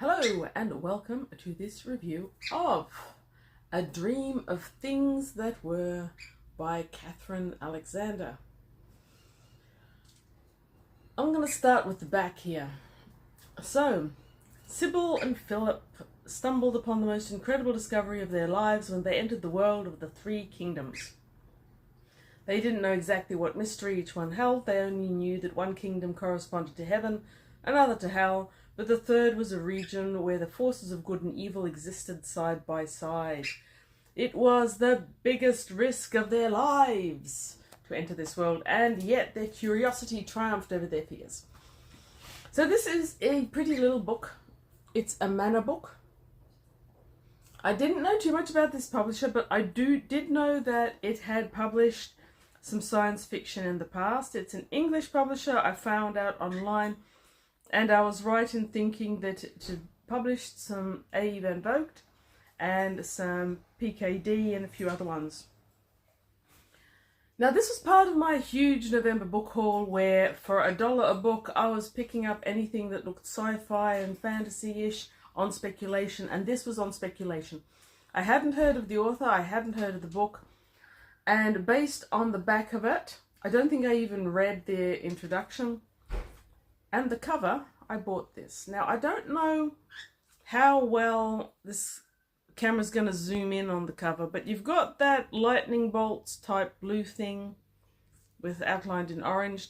Hello and welcome to this review of A Dream of Things That Were by Katherine Alexander. I'm going to start with the back here. So, Sybil and Philip stumbled upon the most incredible discovery of their lives when they entered the world of the Three Kingdoms. They didn't know exactly what mystery each one held. They only knew that one kingdom corresponded to heaven, another to hell, but the third was a region where the forces of good and evil existed side by side. It was the biggest risk of their lives to enter this world, and yet their curiosity triumphed over their fears. So this is a pretty little book. It's a manor book. I didn't know too much about this publisher, but I did know that it had published some science fiction in the past. It's an English publisher, I found out online. And I was right in thinking that it published some A. Van Vogt and some PKD and a few other ones. Now this was part of my huge November book haul where for $1 a book I was picking up anything that looked sci-fi and fantasy-ish on speculation, and this was on speculation. I hadn't heard of the author, I hadn't heard of the book, and based on the back of it, I don't think I even read the introduction. And the cover, I bought this. Now, I don't know how well this camera's going to zoom in on the cover, but you've got that lightning bolts type blue thing with outlined in orange.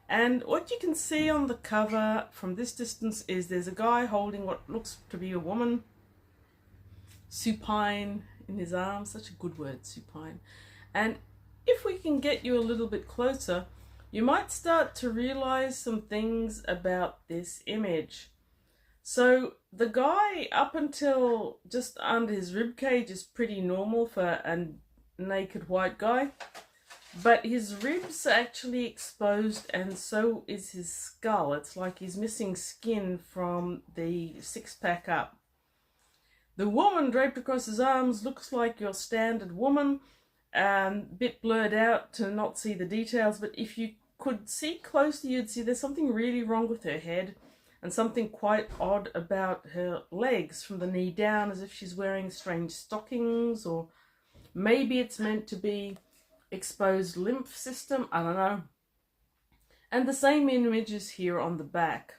And what you can see on the cover from this distance is there's a guy holding what looks to be a woman, supine in his arms. Such a good word, supine. And if we can get you a little bit closer, you might start to realize some things about this image. So the guy up until just under his ribcage is pretty normal for a naked white guy, but his ribs are actually exposed and so is his skull. It's like he's missing skin from the six-pack up. The woman draped across his arms looks like your standard woman. Bit blurred out to not see the details, but if you could see closely you'd see there's something really wrong with her head and something quite odd about her legs from the knee down, as if she's wearing strange stockings, or maybe it's meant to be exposed lymph system, I don't know. And the same image is here on the back.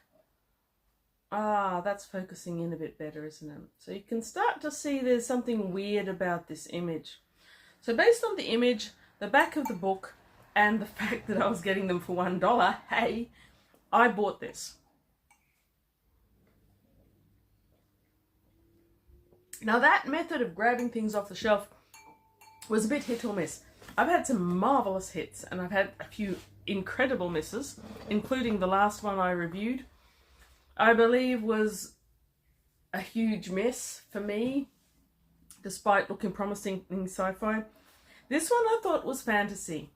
That's focusing in a bit better, isn't it? So you can start to see there's something weird about this image. So based on the image, the back of the book, and the fact that I was getting them for $1, hey, I bought this. Now that method of grabbing things off the shelf was a bit hit or miss. I've had some marvelous hits and I've had a few incredible misses, including the last one I reviewed. I believe was a huge miss for me, despite looking promising in sci-fi. This one I thought was fantasy,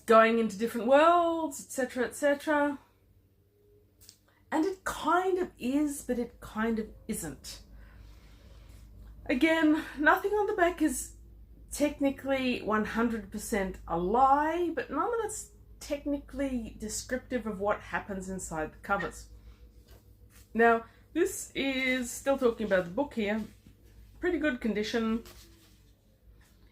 going into different worlds, etc., etc. And it kind of is, but it kind of isn't. Again, nothing on the back is technically 100% a lie, but none of it's technically descriptive of what happens inside the covers. Now, this is still talking about the book here. Pretty good condition.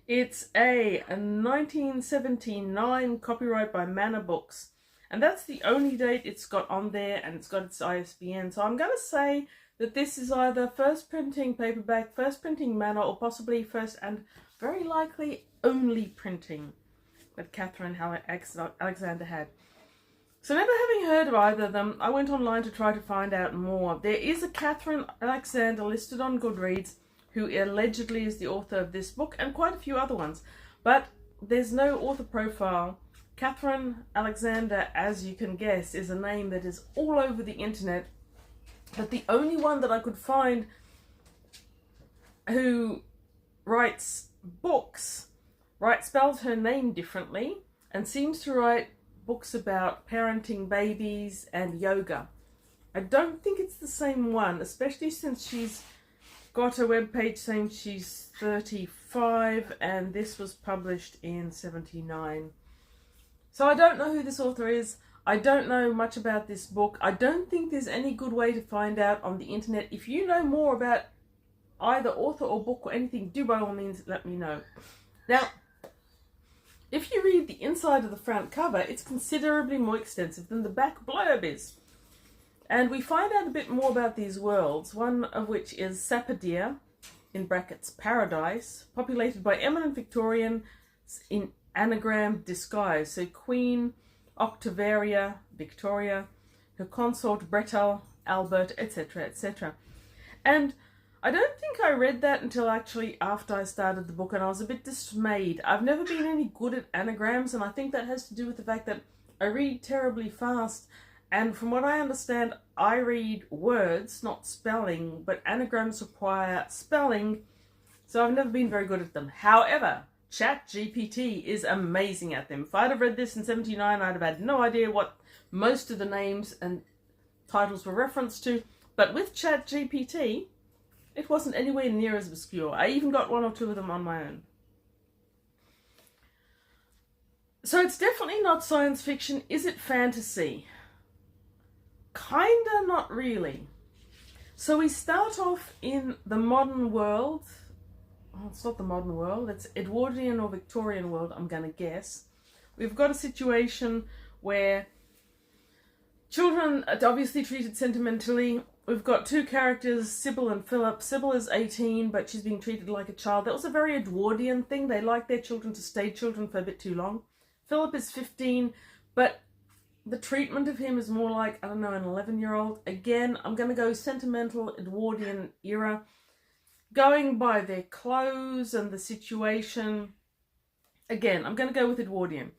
It's a 1979 copyright by Manor Books, and that's the only date it's got on there, and it's got its ISBN. So I'm going to say that this is either first printing paperback, first printing Manor, or possibly first and very likely only printing that Katherine Alexander had. So never having heard of either of them, I went online to try to find out more. There is a Katherine Alexander listed on Goodreads, who allegedly is the author of this book and quite a few other ones, but there's no author profile. Katherine Alexander, as you can guess, is a name that is all over the internet, but the only one that I could find who writes books spells her name differently and seems to write books about parenting babies and yoga. I don't think it's the same one, especially since she's got a webpage saying she's 35 and this was published in 79. So I don't know who this author is. I don't know much about this book. I don't think there's any good way to find out on the internet. If you know more about either author or book or anything, do by all means let me know. Now, if you read the inside of the front cover, it's considerably more extensive than the back blurb is. And we find out a bit more about these worlds, one of which is Sapodea, in brackets paradise, populated by eminent Victorians in anagram disguise. So Queen Octavaria Victoria, her consort Bretel, Albert, etc., etc. And I don't think I read that until actually after I started the book, and I was a bit dismayed. I've never been any good at anagrams, and I think that has to do with the fact that I read terribly fast, and from what I understand, I read words, not spelling, but anagrams require spelling, so I've never been very good at them. However, ChatGPT is amazing at them. If I'd have read this in 79, I'd have had no idea what most of the names and titles were referenced to, but with ChatGPT, it wasn't anywhere near as obscure. I even got one or two of them on my own. So it's definitely not science fiction. Is it fantasy? Kinda, not really. So we start off in the modern world. Oh, it's not the modern world. It's Edwardian or Victorian world, I'm going to guess. We've got a situation where children are obviously treated sentimentally. We've got two characters, Sybil and Philip. Sybil is 18, but she's being treated like a child. That was a very Edwardian thing. They like their children to stay children for a bit too long. Philip is 15, but the treatment of him is more like, I don't know, an 11-year-old. Again, I'm going to go sentimental Edwardian era. Going by their clothes and the situation. Again, I'm going to go with Edwardian.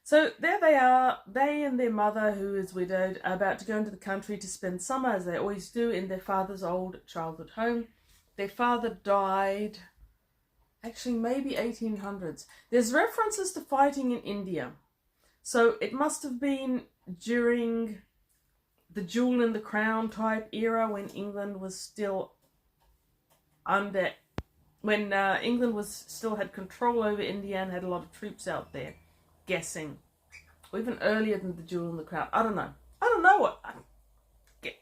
So there they are, they and their mother, who is widowed, are about to go into the country to spend summer, as they always do, in their father's old childhood home. Their father died, actually maybe 1800s. There's references to fighting in India. So it must have been during the jewel in the crown type era, when England was still under, when England was still had control over India and had a lot of troops out there. Guessing, or even earlier than the jewel in the crown. I don't know.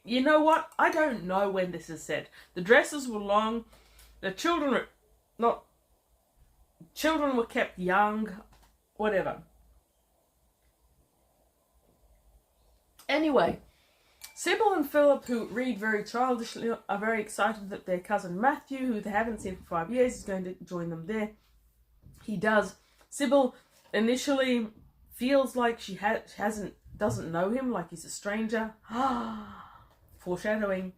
You know what? I don't know when this is said. The dresses were long. The children were kept young. Whatever. Anyway, Sybil and Philip, who read very childishly, are very excited that their cousin Matthew, who they haven't seen for 5 years, is going to join them there. He does. Sybil initially feels like she doesn't know him, like he's a stranger. Foreshadowing.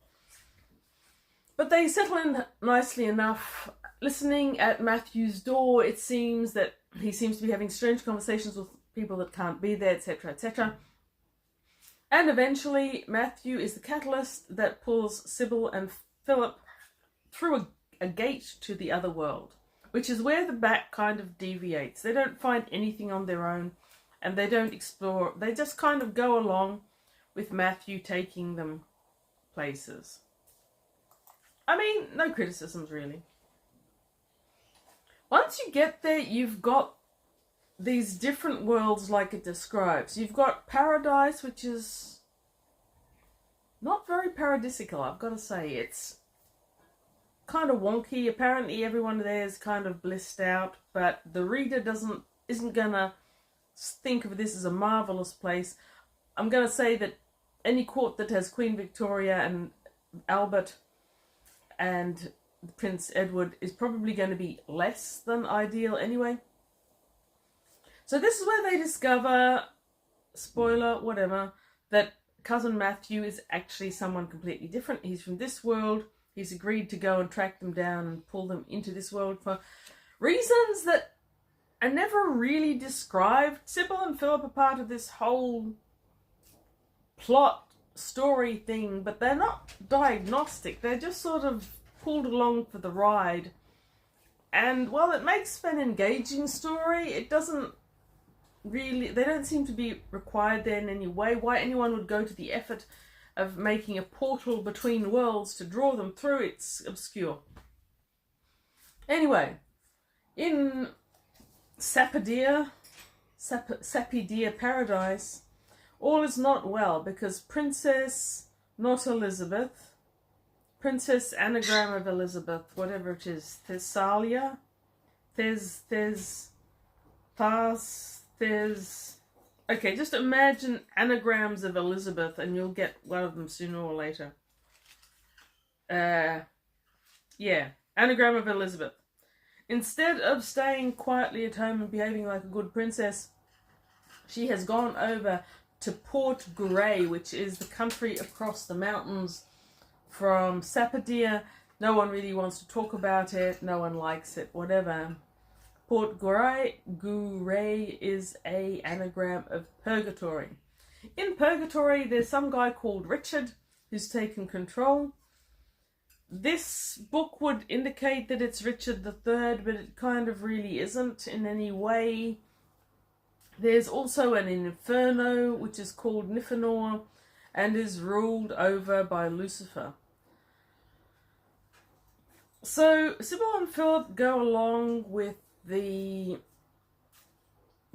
But they settle in nicely enough. Listening at Matthew's door, it seems that he seems to be having strange conversations with people that can't be there, etc., etc. And eventually, Matthew is the catalyst that pulls Sybil and Philip through a gate to the other world, which is where the back kind of deviates. They don't find anything on their own, and they don't explore. They just kind of go along with Matthew taking them places. I mean, no criticisms really. Once you get there, you've got these different worlds like it describes. You've got paradise, which is not very paradisical, I've got to say. It's kind of wonky. Apparently everyone there is kind of blissed out, but the reader isn't gonna think of this as a marvelous place. I'm gonna say that any court that has Queen Victoria and Albert and Prince Edward is probably going to be less than ideal anyway. So this is where they discover, spoiler, whatever, that cousin Matthew is actually someone completely different. He's from this world. He's agreed to go and track them down and pull them into this world for reasons that are never really described. Sybil and Philip are part of this whole plot story thing, but they're not diagnostic. They're just sort of pulled along for the ride. And while it makes for an engaging story, it doesn't really, they don't seem to be required there in any way. Why anyone would go to the effort of making a portal between worlds to draw them through, it's obscure. Anyway, in Sapodea, Sapidea paradise, all is not well because Princess, not Elizabeth, Princess anagram of Elizabeth, whatever it is, Thessalia, okay, just imagine anagrams of Elizabeth and you'll get one of them sooner or later. Yeah, anagram of Elizabeth. Instead of staying quietly at home and behaving like a good princess, she has gone over to Port Grey, which is the country across the mountains from Sapidea. No one really wants to talk about it. No one likes it, whatever. Port Grey is a anagram of purgatory. In purgatory, there's some guy called Richard who's taken control. This book would indicate that it's Richard III, but it kind of really isn't in any way. There's also an Inferno, which is called Nicanor, and is ruled over by Lucifer. So Sybil and Philip go along with the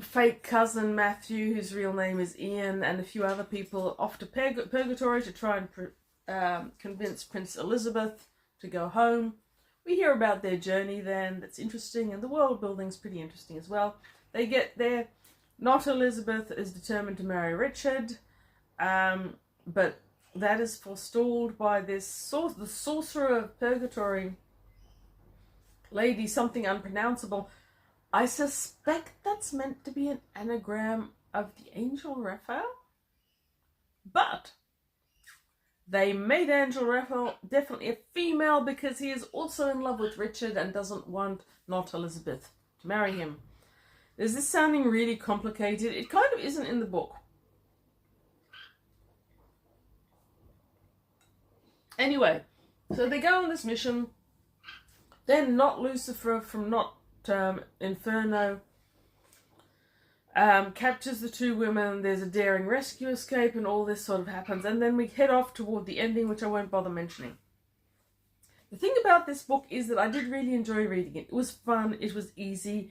fake cousin Matthew, whose real name is Ian, and a few other people off to Purgatory to try and convince Prince Elizabeth to go home. We hear about their journey then, that's interesting, and the world building's pretty interesting as well. They get there, not Elizabeth is determined to marry Richard, but that is forestalled by the sorcerer of Purgatory lady, something unpronounceable. I suspect that's meant to be an anagram of the angel Raphael, but they made Angel Raphael definitely a female because he is also in love with Richard and doesn't want not Elizabeth to marry him. Is this sounding really complicated? It kind of isn't in the book. Anyway, so they go on this mission. Then not Lucifer from not Inferno captures the two women. There's a daring rescue escape and all this sort of happens. And then we head off toward the ending, which I won't bother mentioning. The thing about this book is that I did really enjoy reading it. It was fun. It was easy.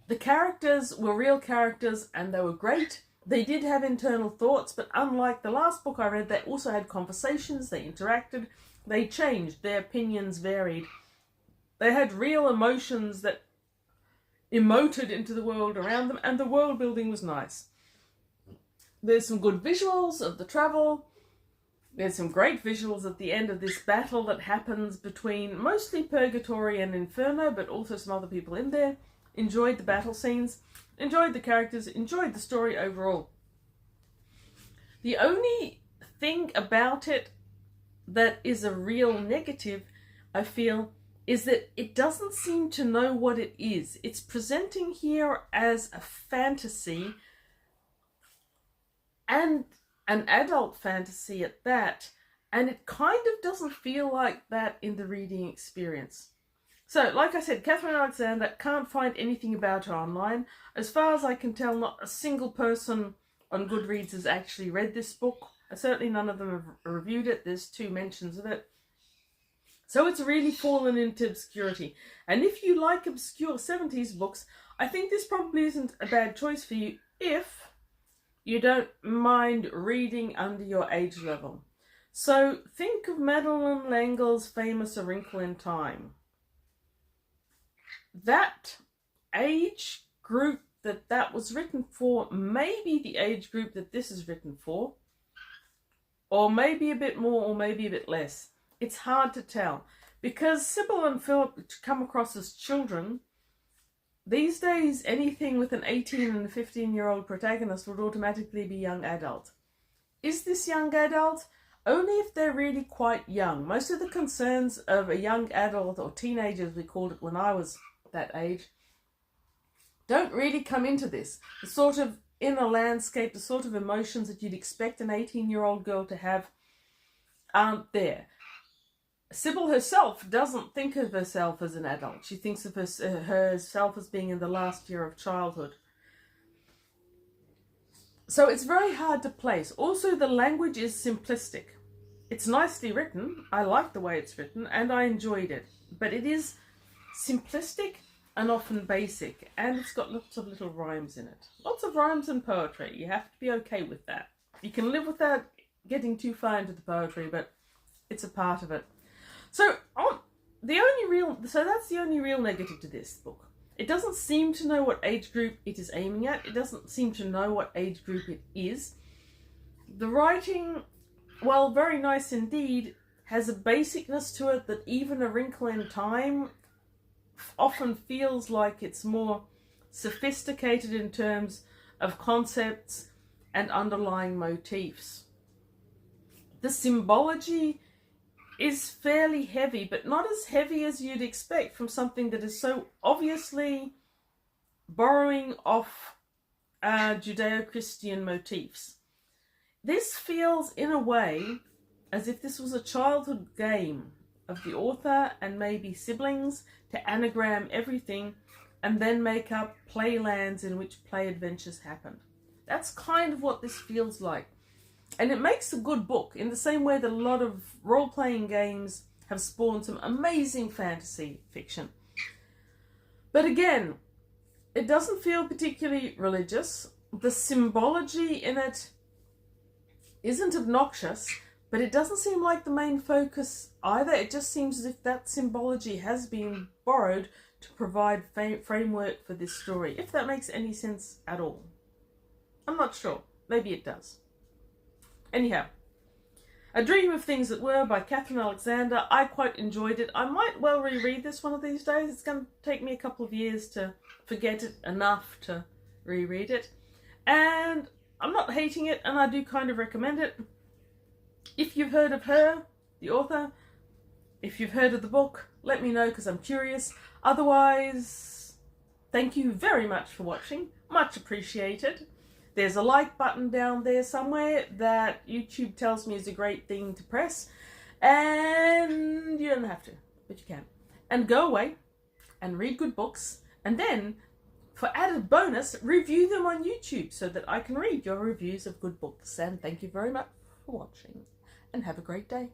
The characters were real characters and they were great. They did have internal thoughts, but unlike the last book I read, they also had conversations, they interacted, they changed, their opinions varied. They had real emotions that emoted into the world around them, and the world building was nice. There's some good visuals of the travel. There's some great visuals at the end of this battle that happens between mostly Purgatory and Inferno, but also some other people in there. Enjoyed the battle scenes, enjoyed the characters, enjoyed the story overall. The only thing about it that is a real negative, I feel, is that it doesn't seem to know what it is. It's presenting here as a fantasy, and an adult fantasy at that, and it kind of doesn't feel like that in the reading experience. So, like I said, Katherine Alexander, can't find anything about her online. As far as I can tell, not a single person on Goodreads has actually read this book. Certainly none of them have reviewed it. There's 2 mentions of it. So it's really fallen into obscurity. And if you like obscure 70s books, I think this probably isn't a bad choice for you if you don't mind reading under your age level. So think of Madeleine L'Engle's famous A Wrinkle in Time. That age group that was written for may be the age group that this is written for. Or maybe a bit more or maybe a bit less. It's hard to tell. Because Sybil and Philip come across as children, these days anything with an 18 and a 15-year-old protagonist would automatically be young adult. Is this young adult? Only if they're really quite young. Most of the concerns of a young adult, or teenager as we called it when I was that age, don't really come into this. The sort of inner landscape, the sort of emotions that you'd expect an 18-year-old girl to have aren't there. Sybil herself doesn't think of herself as an adult. She thinks of herself as being in the last year of childhood. So it's very hard to place. Also, the language is simplistic. It's nicely written. I like the way it's written and I enjoyed it. But it is simplistic and often basic, and it's got lots of little rhymes in it. Lots of rhymes and poetry. You have to be okay with that. You can live without getting too far into the poetry, but it's a part of it. So that's the only real negative to this book. It doesn't seem to know what age group it is aiming at. It doesn't seem to know what age group it is. The writing, while very nice indeed, has a basicness to it that even A Wrinkle in Time often feels like it's more sophisticated in terms of concepts and underlying motifs. The symbology is fairly heavy, but not as heavy as you'd expect from something that is so obviously borrowing off Judeo-Christian motifs. This feels, in a way, as if this was a childhood game of the author and maybe siblings to anagram everything and then make up playlands in which play adventures happened. That's kind of what this feels like. And it makes a good book in the same way that a lot of role-playing games have spawned some amazing fantasy fiction. But again, it doesn't feel particularly religious. The symbology in it isn't obnoxious, but it doesn't seem like the main focus either. It just seems as if that symbology has been borrowed to provide framework for this story, if that makes any sense at all. I'm not sure. Maybe it does. Anyhow, A Dream of Things That Were by Katherine Alexander. I quite enjoyed it. I might well reread this one of these days. It's going to take me a couple of years to forget it enough to reread it. And I'm not hating it, and I do kind of recommend it. If you've heard of her, the author, if you've heard of the book, let me know because I'm curious. Otherwise, thank you very much for watching. Much appreciated. There's a like button down there somewhere that YouTube tells me is a great thing to press. And you don't have to, but you can. And go away and read good books. And then, for added bonus, review them on YouTube so that I can read your reviews of good books. And thank you very much for watching. And have a great day.